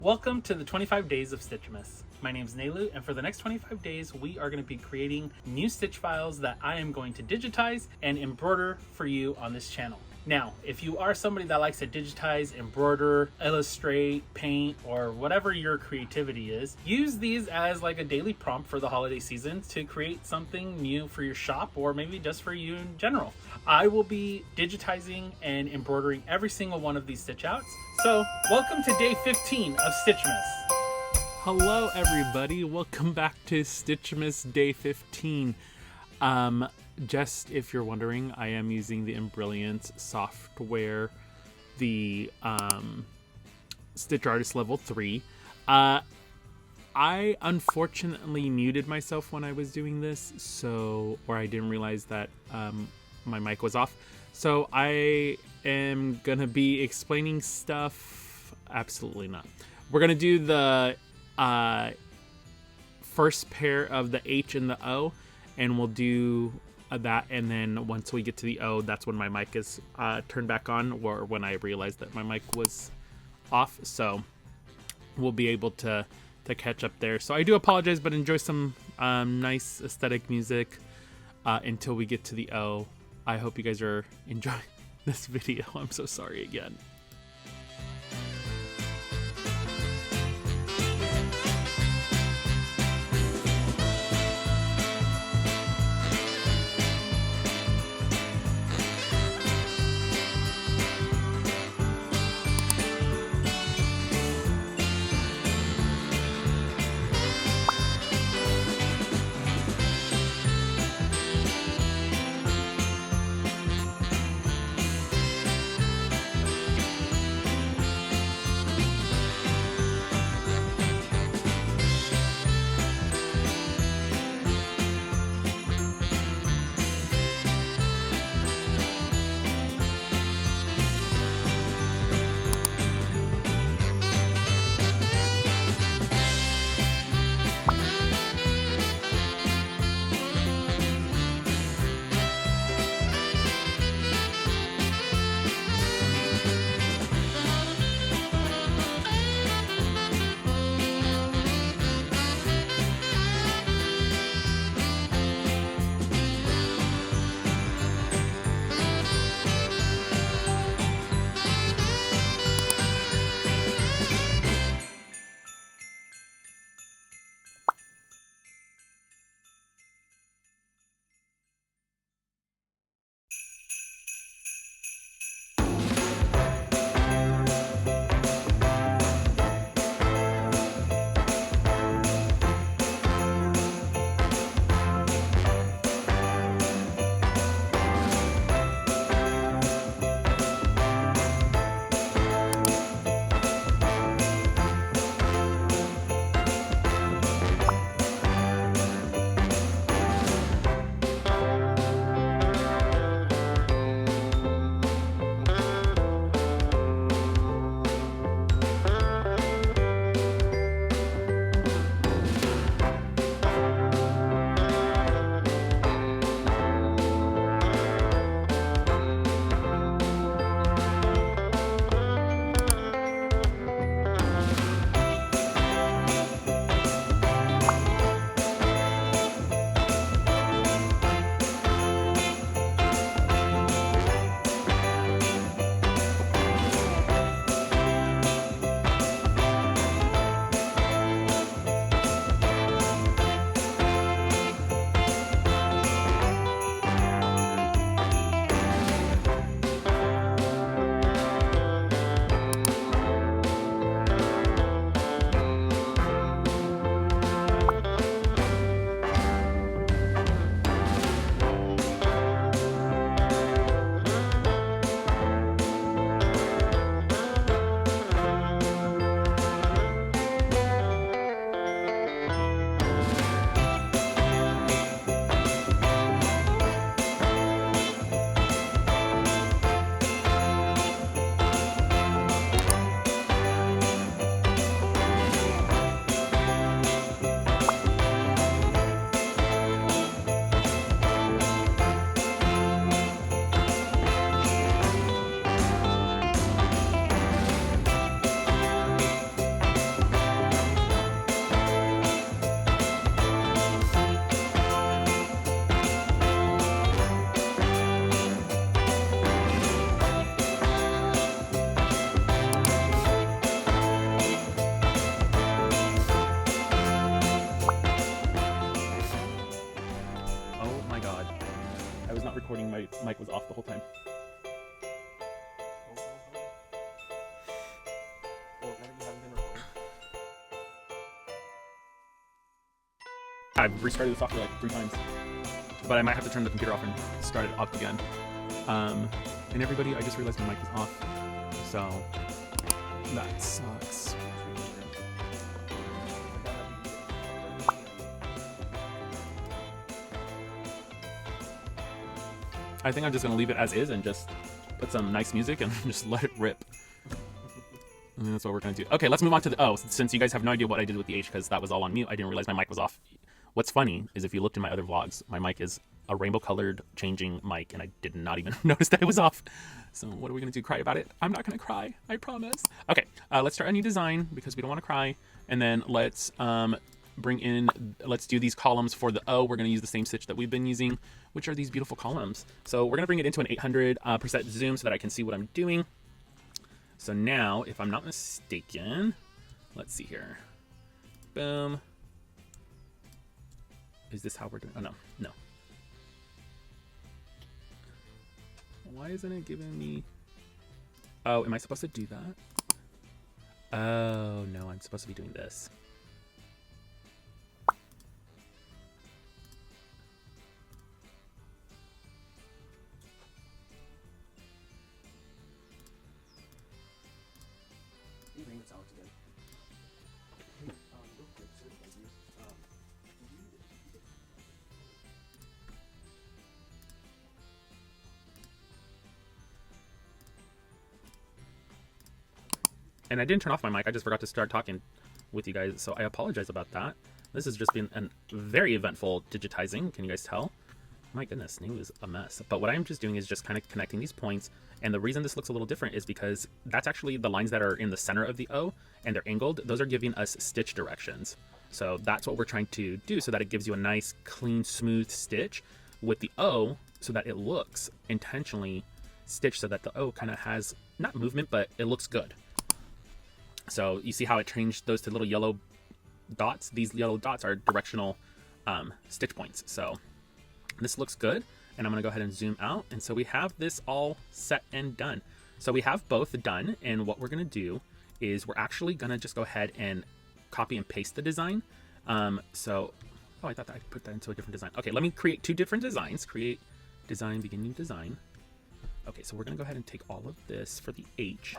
Welcome to the 25 days of Stitchmas. My name is Nelu, and for the next 25 days, we are going to be creating new stitch files that I am going to digitize and embroider for you on this channel. Now, if you are somebody that likes to digitize, embroider, illustrate, paint, or whatever your creativity is, use these as like a daily prompt for the holiday season to create something new for your shop or maybe just for you in general. I will be digitizing and embroidering every single one of these stitch outs. So, welcome to day 15 of Stitchmas. Hello everybody, welcome back to Stitchmas day 15. Just if you're wondering, I am using the Embroidery software, the Stitch Artist level 3. I unfortunately muted myself when I was doing this, or I didn't realize that my mic was off. So I am gonna be explaining stuff. Absolutely not. We're gonna do the first pair of the H and the O, and we'll do that, and then once we get to the O, that's when my mic is turned back on, or when I realized that my mic was off. So we'll be able to catch up there. So I do apologize, but enjoy some nice aesthetic music until we get to the O. I hope you guys are enjoying this video. I'm so sorry again. my mic was off the whole time. I've restarted the software like 3 times, but I might have to turn the computer off and start it up again. And everybody, I just realized my mic is off, so that sucks. I think I'm just gonna leave it as is and just put some nice music and just let it rip. And that's what we're gonna do. Okay, let's move on to the O. Since you guys have no idea what I did with the H because that was all on mute, I didn't realize my mic was off. What's funny is if you looked in my other vlogs, my mic is a rainbow colored changing mic and I did not even notice that it was off. So what are we gonna do, cry about it? I'm not gonna cry, I promise. Okay, let's start a new design because we don't wanna cry. And then let's let's do these columns for the O. We're gonna use the same stitch that we've been using, which are these beautiful columns. So we're gonna bring it into an 800% zoom so that I can see what I'm doing. So now, if I'm not mistaken, let's see here. Boom. Is this how we're doing? Oh, no, no. Why isn't it giving me... Oh, am I supposed to do that? Oh, no, I'm supposed to be doing this. And I didn't turn off my mic, I just forgot to start talking with you guys, so I apologize about that. This has just been a very eventful digitizing, can you guys tell? My goodness, New is a mess. But what I'm just doing is just kind of connecting these points, and the reason this looks a little different is because that's actually the lines that are in the center of the O, and they're angled. Those are giving us stitch directions. So that's what we're trying to do so that it gives you a nice, clean, smooth stitch with the O so that it looks intentionally stitched so that the O kind of has, not movement, but it looks good. So you see how it changed those to little yellow dots? These yellow dots are directional stitch points. So this looks good. And I'm gonna go ahead and zoom out. And so we have this all set and done. So we have both done. And what we're gonna do is we're actually gonna just go ahead and copy and paste the design. Oh, I thought that I put that into a different design. Okay, let me create 2 different designs. Create design, begin new design. Okay, so we're gonna go ahead and take all of this for the H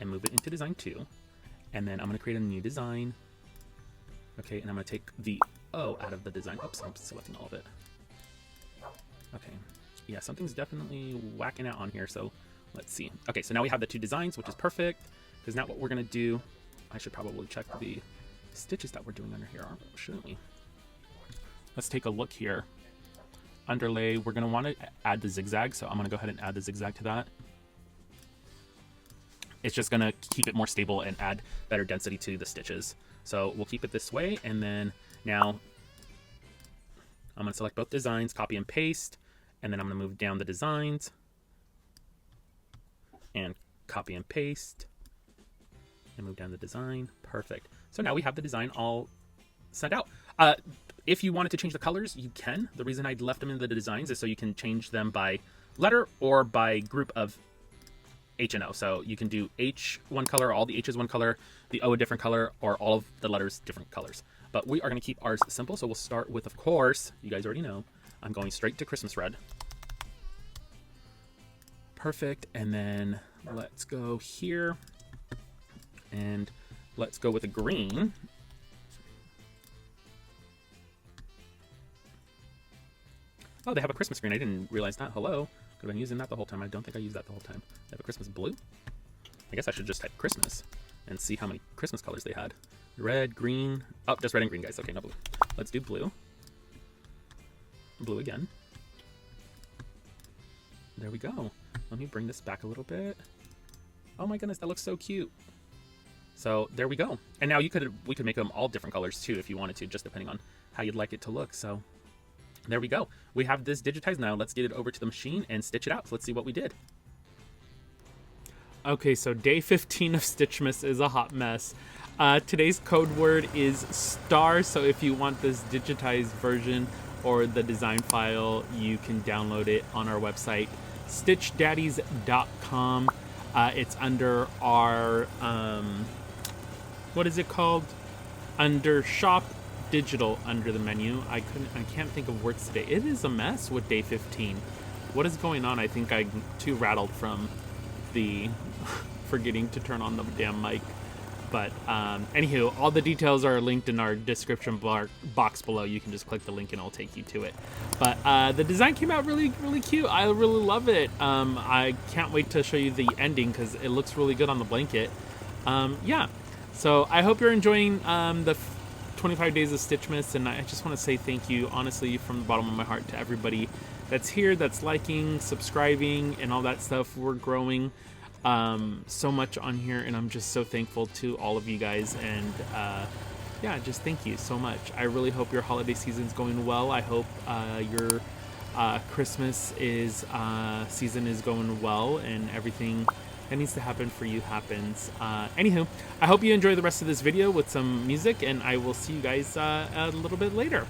and move it into design 2. And then I'm going to create a new design. Okay, and I'm going to take the O out of the design. Oops, I'm selecting all of it. Okay, yeah, something's definitely whacking out on here, so let's see. Okay, so now we have the 2 designs, which is perfect, because now what we're going to do, I should probably check the stitches that we're doing under here, shouldn't we? Let's take a look here. Underlay, we're going to want to add the zigzag, so I'm going to go ahead and add the zigzag to that. It's just gonna keep it more stable and add better density to the stitches. So we'll keep it this way, and then now I'm gonna select both designs, copy and paste, and then I'm gonna move down the designs and copy and paste and move down the design. Perfect. So now we have the design all sent out. If you wanted to change the colors, you can. The reason I left them in the designs is so you can change them by letter or by group of H and O. So you can do H one color, all the H's one color, the O a different color, or all of the letters different colors. But we are going to keep ours simple. So we'll start with, of course, you guys already know, I'm going straight to Christmas red. Perfect. And then let's go here and let's go with a green. Oh, they have a Christmas green. I didn't realize that. Hello. I've been using that the whole time. I don't think I used that the whole time. They have a Christmas blue. I guess I should just type Christmas and see how many Christmas colors they had. Red, green. Oh, just red and green, guys. Okay, no blue. Let's do blue. Blue again. There we go. Let me bring this back a little bit. Oh my goodness, that looks so cute. So there we go. And now we could make them all different colors too if you wanted to, just depending on how you'd like it to look. So there we go. We have this digitized now. Let's get it over to the machine and stitch it out. So let's see what we did. Okay, so day 15 of Stitchmas is a hot mess. Today's code word is star. So if you want this digitized version or the design file, you can download it on our website, stitchdaddies.com. It's under our, what is it called? Under shop digital, under the menu. I can't think of words today. It is a mess with day 15. What is going on? I think I'm too rattled from the forgetting to turn on the damn mic. But anywho, all the details are linked in our description box below. You can just click the link and it'll take you to it. But the design came out really, really cute. I really love it. I can't wait to show you the ending because it looks really good on the blanket. Yeah, so I hope you're enjoying the 25 days of Stitchmas, and I just want to say thank you, honestly, from the bottom of my heart to everybody that's here, that's liking, subscribing, and all that stuff. We're growing so much on here, and I'm just so thankful to all of you guys, and yeah, just thank you so much. I really hope your holiday season's going well. I hope your Christmas season is going well, and everything that needs to happen for you happens. Anywho, I hope you enjoy the rest of this video with some music, and I will see you guys a little bit later.